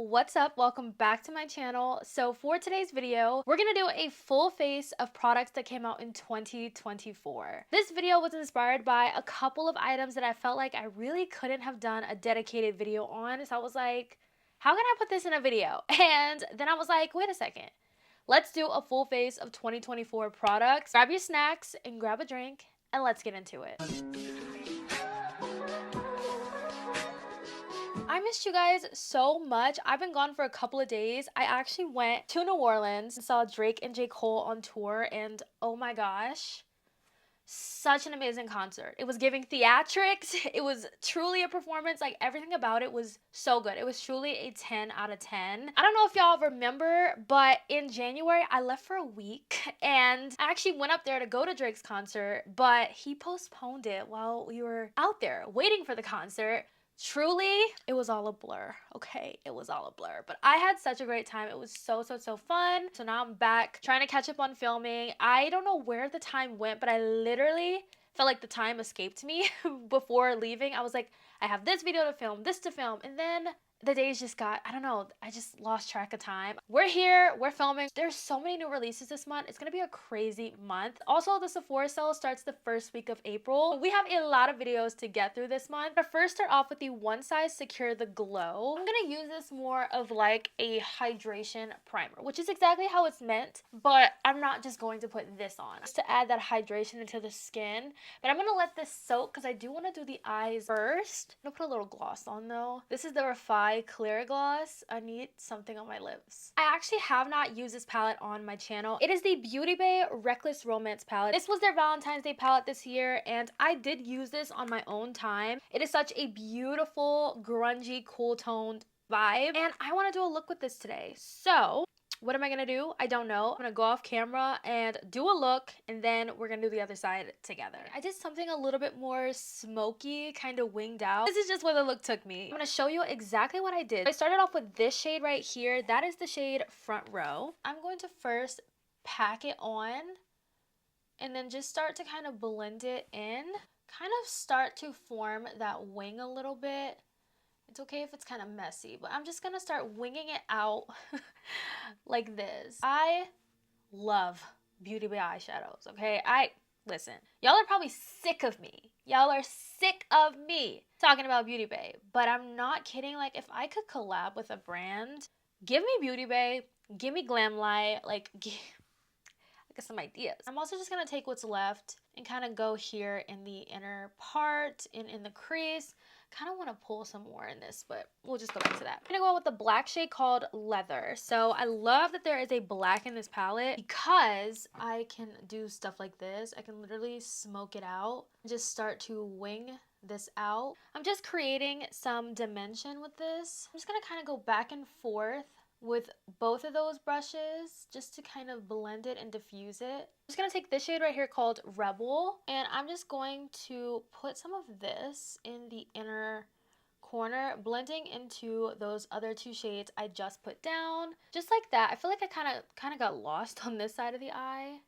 What's up? Welcome back to my channel. So for today's video, we're gonna do a full face of products that came out in 2024. This video was inspired by a couple of items that I felt like I really couldn't have done a dedicated video on. So I was like, how can I put this in a video? And then I was like, wait a second. Let's do a full face of 2024 products. Grab your snacks and grab a drink and let's get into it. I missed you guys so much. I've been gone for a couple of days. I actually went to New Orleans and saw Drake and J. Cole on tour, and oh my gosh, such an amazing concert. It was giving theatrics. It was truly a performance. Like, everything about it was so good. It was truly a 10 out of 10. I don't know if y'all remember, but in January, I left for a week and I actually went up there to go to Drake's concert, but he postponed it while we were out there waiting for the concert. Truly, it was all a blur, okay? It was all a blur, but I had such a great time. It was so fun. So now I'm back trying to catch up on filming. I don't know where the time went, but I literally felt like the time escaped me before leaving. I was like, I have this video to film, this to film, and then the days just got, I don't know, I just lost track of time. We're here, we're filming. There's so many new releases this month. It's gonna be a crazy month. Also, the Sephora sale starts the first week of April. We have a lot of videos to get through this month. But first, start off with the One Size Secure the Glow. I'm gonna use this more of like a hydration primer, which is exactly how it's meant, but I'm not just going to put this on. Just to add that hydration into the skin. But I'm gonna let this soak because I do wanna do the eyes first. I'm gonna put a little gloss on though. This is the Refi Clear Gloss. I need something on my lips. I actually have not used this palette on my channel. It is the Beauty Bay Reckless Romance palette. This was their Valentine's Day palette this year, and I did use this on my own time. It is such a beautiful, grungy, cool toned vibe, and I want to do a look with this today. So what am I gonna do? I don't know. I'm gonna go off camera and do a look, and then we're gonna do the other side together. I did something a little bit more smoky, kind of winged out. This is just where the look took me. I'm gonna show you exactly what I did. I started off with this shade right here. That is the shade Front Row. I'm going to first pack it on and then just start to kind of blend it in. Kind of start to form that wing a little bit. It's okay if it's kind of messy, but I'm just gonna start winging it out like this. I love Beauty Bay eyeshadows, okay? Listen, y'all are probably sick of me. Y'all are sick of me talking about Beauty Bay, but I'm not kidding. Like, if I could collab with a brand, give me Beauty Bay, give me Glamlight, like, I got some ideas. I'm also just gonna take what's left and kind of go here in the inner part, in the crease. Kind of want to pull some more in this, but we'll just go back to that. I'm gonna go with the black shade called Leather. So I love that there is a black in this palette because I can do stuff like this. I can literally smoke it out and just start to wing this out. I'm just creating some dimension with this. I'm just gonna kind of go back and forth with both of those brushes just to kind of blend it and diffuse it. I'm just gonna take this shade right here called Rebel, and I'm just going to put some of this in the inner corner, blending into those other two shades I just put down. Just like that. I feel like I kind of got lost on this side of the eye.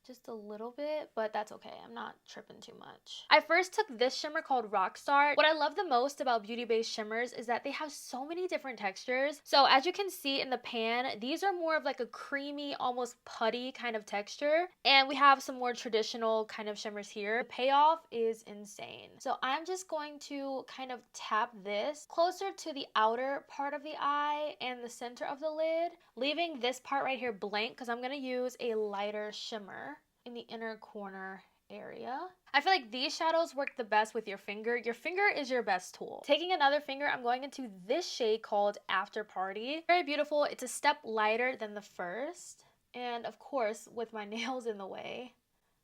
Just a little bit, but that's okay. I'm not tripping too much. I first took this shimmer called Rockstar. What I love the most about Beauty Bay shimmers is that they have so many different textures. So as you can see in the pan, these are more of like a creamy, almost putty kind of texture. And we have some more traditional kind of shimmers here. The payoff is insane. So I'm just going to kind of tap this closer to the outer part of the eye and the center of the lid, leaving this part right here blank because I'm gonna use a lighter shimmer in the inner corner area. I feel like these shadows work the best with your finger. Your finger is your best tool. Taking another finger, I'm going into this shade called After Party. Very beautiful. It's a step lighter than the first. And of course, with my nails in the way,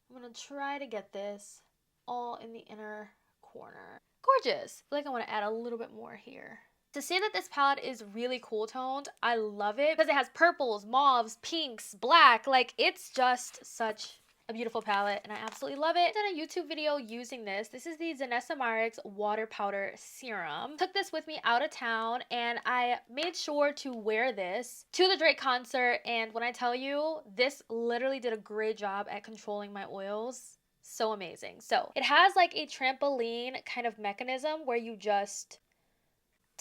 I'm gonna try to get this all in the inner corner. Gorgeous. I feel like I want to add a little bit more here. To say that this palette is really cool toned, I love it because it has purples, mauves, pinks, black. Like, it's just such a beautiful palette and I absolutely love it. I did a YouTube video using this. This is the Zanessa Marix Water Powder Serum. Took this with me out of town and I made sure to wear this to the Drake concert, and when I tell you, this literally did a great job at controlling my oils. So amazing. So it has like a trampoline kind of mechanism where you just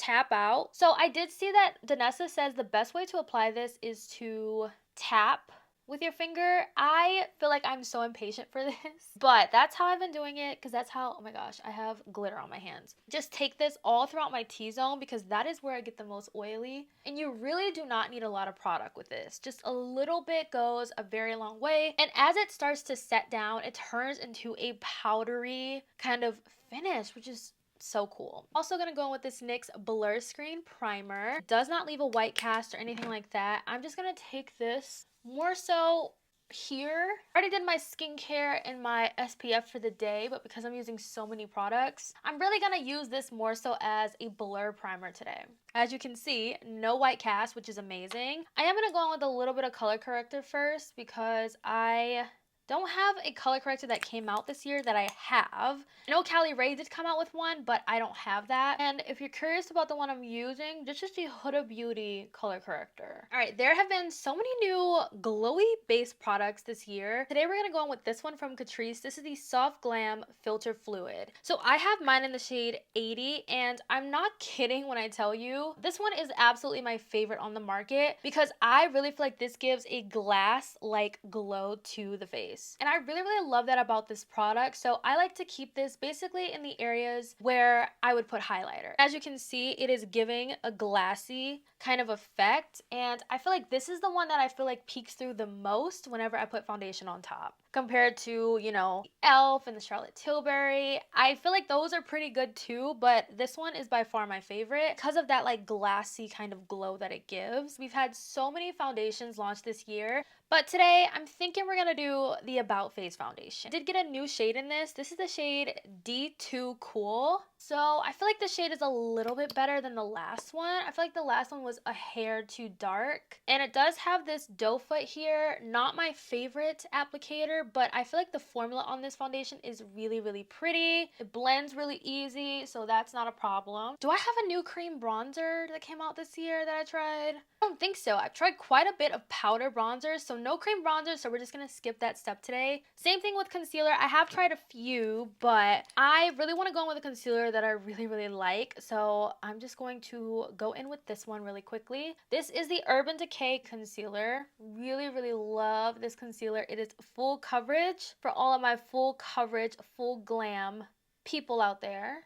tap out. So I did see that Danessa says the best way to apply this is to tap with your finger. I feel like I'm so impatient for this, but that's how I've been doing it because that's how, oh my gosh, I have glitter on my hands. Just take this all throughout my T-zone because that is where I get the most oily. And you really do not need a lot of product with this. Just a little bit goes a very long way. And as it starts to set down, it turns into a powdery kind of finish, which is so cool. Also gonna go in with this NYX Blur Screen Primer. It does not leave a white cast or anything like that. I'm just gonna take this more so here. I already did my skincare and my SPF for the day, but because I'm using so many products, I'm really gonna use this more so as a blur primer today. As you can see, no white cast, which is amazing. I am gonna go in with a little bit of color corrector first because I don't have a color corrector that came out this year that I have. I know Cali Ray did come out with one, but I don't have that. And if you're curious about the one I'm using, this is the Huda Beauty color corrector. All right, there have been so many new glowy base products this year. Today we're gonna go on with this one from Catrice. This is the Soft Glam Filter Fluid. So I have mine in the shade 80, and I'm not kidding when I tell you, this one is absolutely my favorite on the market because I really feel like this gives a glass-like glow to the face. And I really, really love that about this product. So I like to keep this basically in the areas where I would put highlighter. As you can see, it is giving a glassy kind of effect. And I feel like this is the one that I feel like peeks through the most whenever I put foundation on top. Compared to, you know, e.l.f. and the Charlotte Tilbury. I feel like those are pretty good too, but this one is by far my favorite because of that like glassy kind of glow that it gives. We've had so many foundations launched this year, but today I'm thinking we're gonna do the About Face foundation. I did get a new shade in this. This is the shade D2 Cool. So I feel like the shade is a little bit better than the last one. I feel like the last one was a hair too dark. And it does have this doe foot here. Not my favorite applicator, but I feel like the formula on this foundation is really, really pretty. It blends really easy, so that's not a problem. Do I have a new cream bronzer that came out this year that I tried? I don't think so. I've tried quite a bit of powder bronzers, so no cream bronzer, so we're just gonna skip that step today. Same thing with concealer. I have tried a few, but I really want to go in with a concealer that I really, really like, so I'm just going to go in with this one really quickly. This is the Urban Decay concealer. Really, really love this concealer. It is full coverage for all of my full coverage, full glam people out there.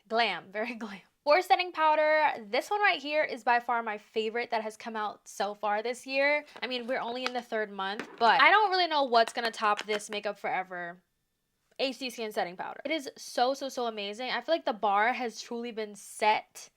Glam, very glam. For setting powder, this one right here is by far my favorite that has come out so far this year. I mean, we're only in the 3rd month, but I don't really know what's gonna top this Makeup Forever HD Skin Setting Powder. It is so, so, so amazing. I feel like the bar has truly been set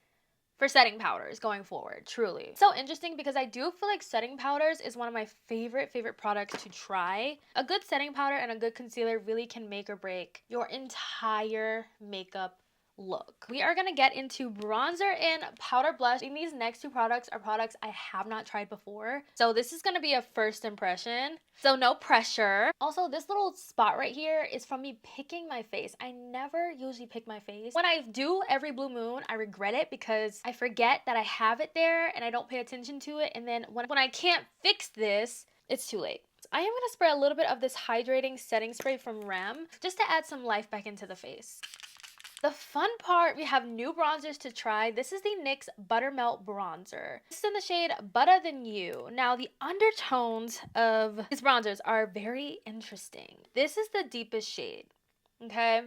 for setting powders going forward, truly. So interesting because I do feel like setting powders is one of my favorite products to try. A good setting powder and a good concealer really can make or break your entire makeup look. We are gonna get into bronzer and powder blush. And these next 2 products are products I have not tried before. So this is gonna be a first impression. So no pressure. Also, this little spot right here is from me picking my face. I never usually pick my face. When I do every blue moon, I regret it because I forget that I have it there and I don't pay attention to it. And then when I can't fix this, it's too late. I am gonna spray a little bit of this hydrating setting spray from Rem just to add some life back into the face. The fun part, we have new bronzers to try. This is the NYX Buttermelt Bronzer. This is in the shade Butter Than You. Now, the undertones of these bronzers are very interesting. This is the deepest shade, okay?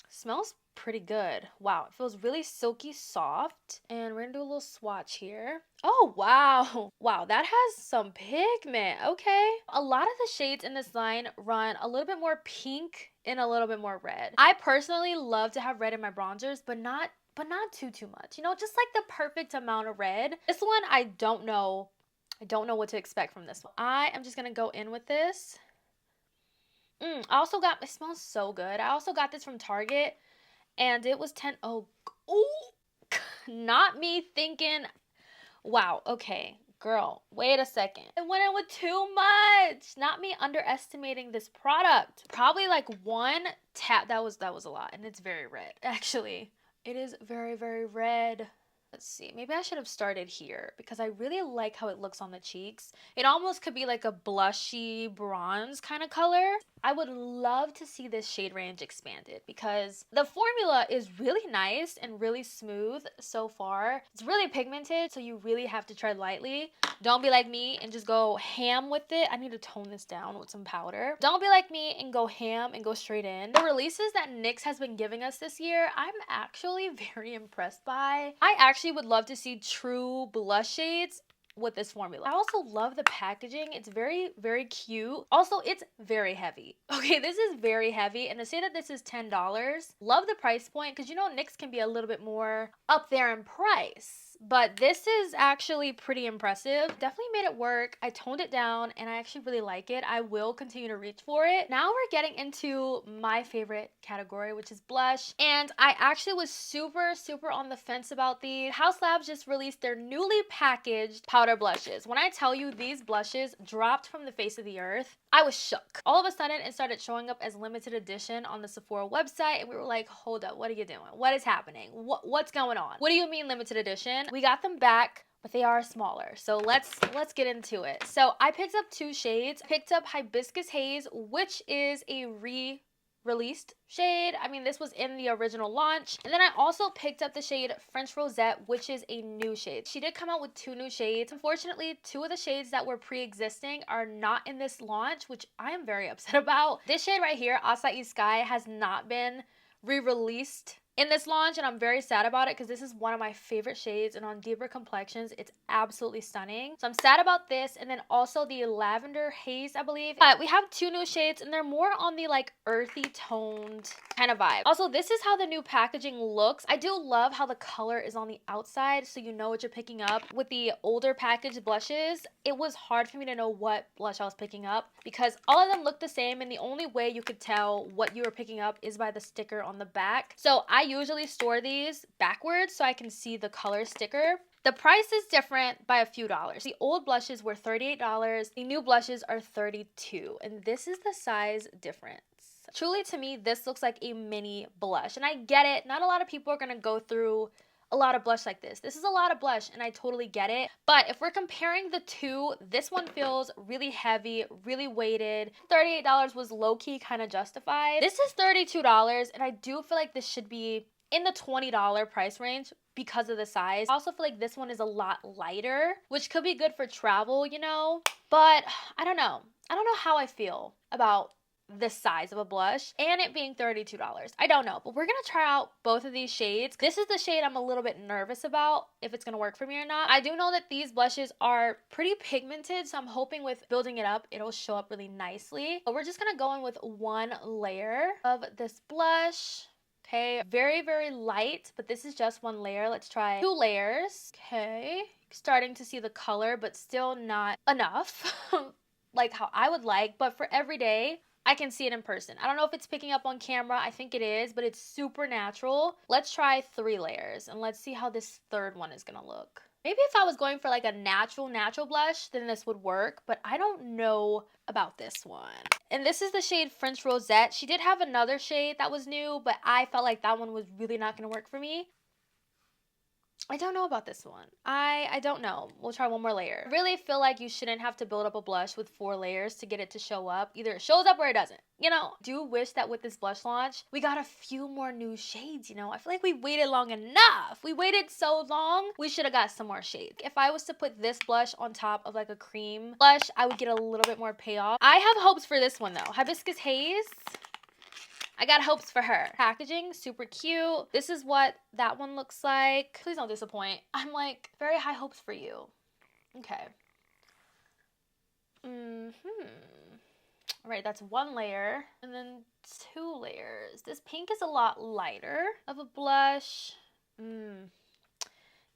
Smells pretty good. Wow, it feels really silky soft. And we're gonna do a little swatch here. Oh, wow. Wow, that has some pigment. Okay. A lot of the shades in this line run a little bit more pink and a little bit more red. I personally love to have red in my bronzers, but not too much. You know, just like the perfect amount of red. This one, I don't know what to expect from this one. I am just gonna go in with this. I also got, it smells so good. I also got this from Target and it was 10. Oh, not me thinking, wow, okay, girl, wait a second. I went in with too much. Not me underestimating this product. Probably like one tap, that was a lot, and it's very red, actually. It is very, very red. Let's see, maybe I should have started here because I really like how it looks on the cheeks. It almost could be like a blushy bronze kind of color. I would love to see this shade range expanded because the formula is really nice and really smooth so far. It's really pigmented, so you really have to tread lightly. Don't be like me and just go ham with it. I need to tone this down with some powder. Don't be like me and go ham and go straight in. The releases that NYX has been giving us this year, I'm actually very impressed by. I actually would love to see true blush shades with this formula. I also love the packaging. It's very, very cute. Also, it's very heavy. Okay, this is very heavy. And to say that this is $10, love the price point because you know NYX can be a little bit more up there in price. But this is actually pretty impressive. Definitely made it work. I toned it down and I actually really like it. I will continue to reach for it. Now we're getting into my favorite category, which is blush. And I actually was super on the fence about these. Haus Labs just released their newly packaged powder blushes. When I tell you these blushes dropped from the face of the earth, I was shook. All of a sudden, it started showing up as limited edition on the Sephora website, and we were like, hold up, what are you doing? What is happening? What's going on? What do you mean limited edition? We got them back, but they are smaller. So let's get into it. So I picked up 2 shades. Picked up Hibiscus Haze, which is a released shade. I mean, this was in the original launch. And then I also picked up the shade French Rosette, which is a new shade. She did come out with 2 new shades. Unfortunately, 2 of the shades that were pre-existing are not in this launch, which I am very upset about. This shade right here, Acai Sky, has not been re-released in this launch, and I'm very sad about it because this is one of my favorite shades, and on deeper complexions it's absolutely stunning. So I'm sad about this. And then also the Lavender Haze, I believe. But we have 2 new shades and they're more on the like earthy toned kind of vibe. Also, this is how the new packaging looks. I do love how the color is on the outside so you know what you're picking up. With the older packaged blushes, it was hard for me to know what blush I was picking up because all of them look the same, and the only way you could tell what you were picking up is by the sticker on the back. So I usually store these backwards so I can see the color sticker. The price is different by a few dollars. The old blushes were $38. The new blushes are $32. And this is the size difference. Truly, to me, this looks like a mini blush. And I get it. Not a lot of people are going to go through a lot of blush like this. This is a lot of blush and I totally get it. But if we're comparing the two, this one feels really heavy, really weighted. $38 was low-key kind of justified. This is $32 and I do feel like this should be in the $20 price range because of the size. I also feel like this one is a lot lighter, which could be good for travel, you know? But I don't know. I don't know how I feel about this size of a blush and it being $32. I don't know, but we're gonna try out both of these shades. This is the shade I'm a little bit nervous about if it's gonna work for me or not. I do know that these blushes are pretty pigmented, so I'm hoping with building it up it'll show up really nicely. But we're just gonna go in with 1 layer of this blush. Okay, very light, but this is just 1 layer. Let's try 2 layers. Okay, starting to see the color, but still not enough like how I would like. But for every day, I can see it in person. I don't know if it's picking up on camera. I think it is, but it's super natural. Let's try 3 layers and let's see how this third one is gonna look. Maybe if I was going for like a natural blush, then this would work, but I don't know about this one. And this is the shade French Rosette. She did have another shade that was new, but I felt like that one was really not gonna work for me. I don't know about this one. I don't know. We'll try 1 more layer. I really feel like you shouldn't have to build up a blush with 4 layers to get it to show up. Either it shows up or it doesn't. You know, do wish that with this blush launch, we got a few more new shades, you know? I feel like we waited long enough. We waited so long. We should have got some more shades. If I was to put this blush on top of like a cream blush, I would get a little bit more payoff. I have hopes for this one though. Hibiscus Haze. I got hopes for her. Packaging, super cute. This is what that one looks like. Please don't disappoint. I'm like, very high hopes for you. Okay. All right, that's 1 layer. And then 2 layers. This pink is a lot lighter of a blush.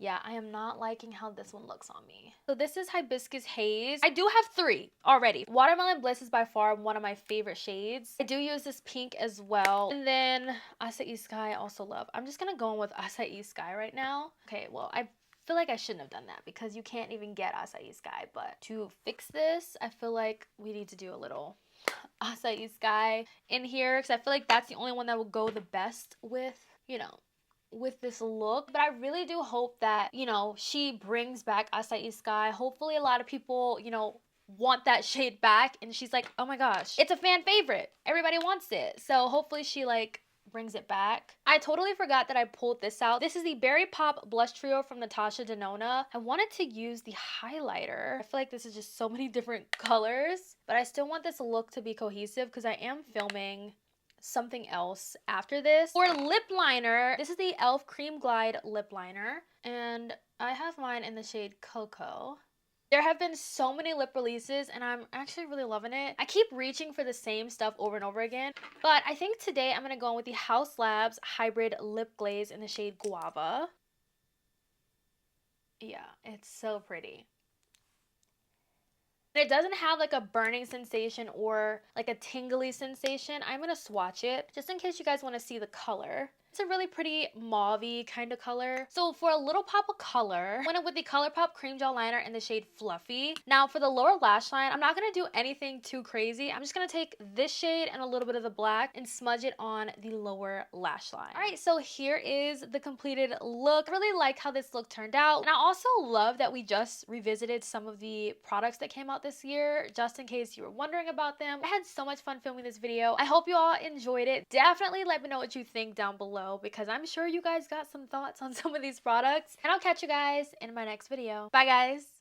Yeah, I am not liking how this one looks on me. So this is Hibiscus Haze. I do have 3 already. Watermelon Bliss is by far one of my favorite shades. I do use this pink as well. And then Acai Sky I also love. I'm just gonna go in with Acai Sky right now. Okay, well, I feel like I shouldn't have done that because you can't even get Acai Sky. But to fix this, I feel like we need to do a little Acai Sky in here because I feel like that's the only one that will go the best with, you know, with this look, but I really do hope that, you know, she brings back Acai Sky. Hopefully a lot of people, you know, want that shade back, and she's like, oh my gosh, it's a fan favorite, everybody wants it. So hopefully she like brings it back. I totally forgot that I pulled this out. This is the Berry Pop Blush Trio from Natasha Denona. I wanted to use the highlighter. I feel like this is just so many different colors, but I still want this look to be cohesive because I am filming something else after this. For lip liner, this is the e.l.f. Cream Glide lip liner, and I have mine in the shade Cocoa. There have been so many lip releases and I'm actually really loving it. I keep reaching for the same stuff over and over again, but I think today I'm going to go in with the Haus Labs Hybrid Lip Glaze in the shade Guava. Yeah, it's so pretty. It doesn't have like a burning sensation or like a tingly sensation. I'm going to swatch it just in case you guys want to see the color. It's a really pretty mauve-y kind of color. So for a little pop of color, I went with the ColourPop Cream Gel Liner in the shade Fluffy. Now for the lower lash line, I'm not going to do anything too crazy. I'm just going to take this shade and a little bit of the black and smudge it on the lower lash line. All right, so here is the completed look. I really like how this look turned out. And I also love that we just revisited some of the products that came out this year, just in case you were wondering about them. I had so much fun filming this video. I hope you all enjoyed it. Definitely let me know what you think down below, because I'm sure you guys got some thoughts on some of these products. And I'll catch you guys in my next video. Bye guys!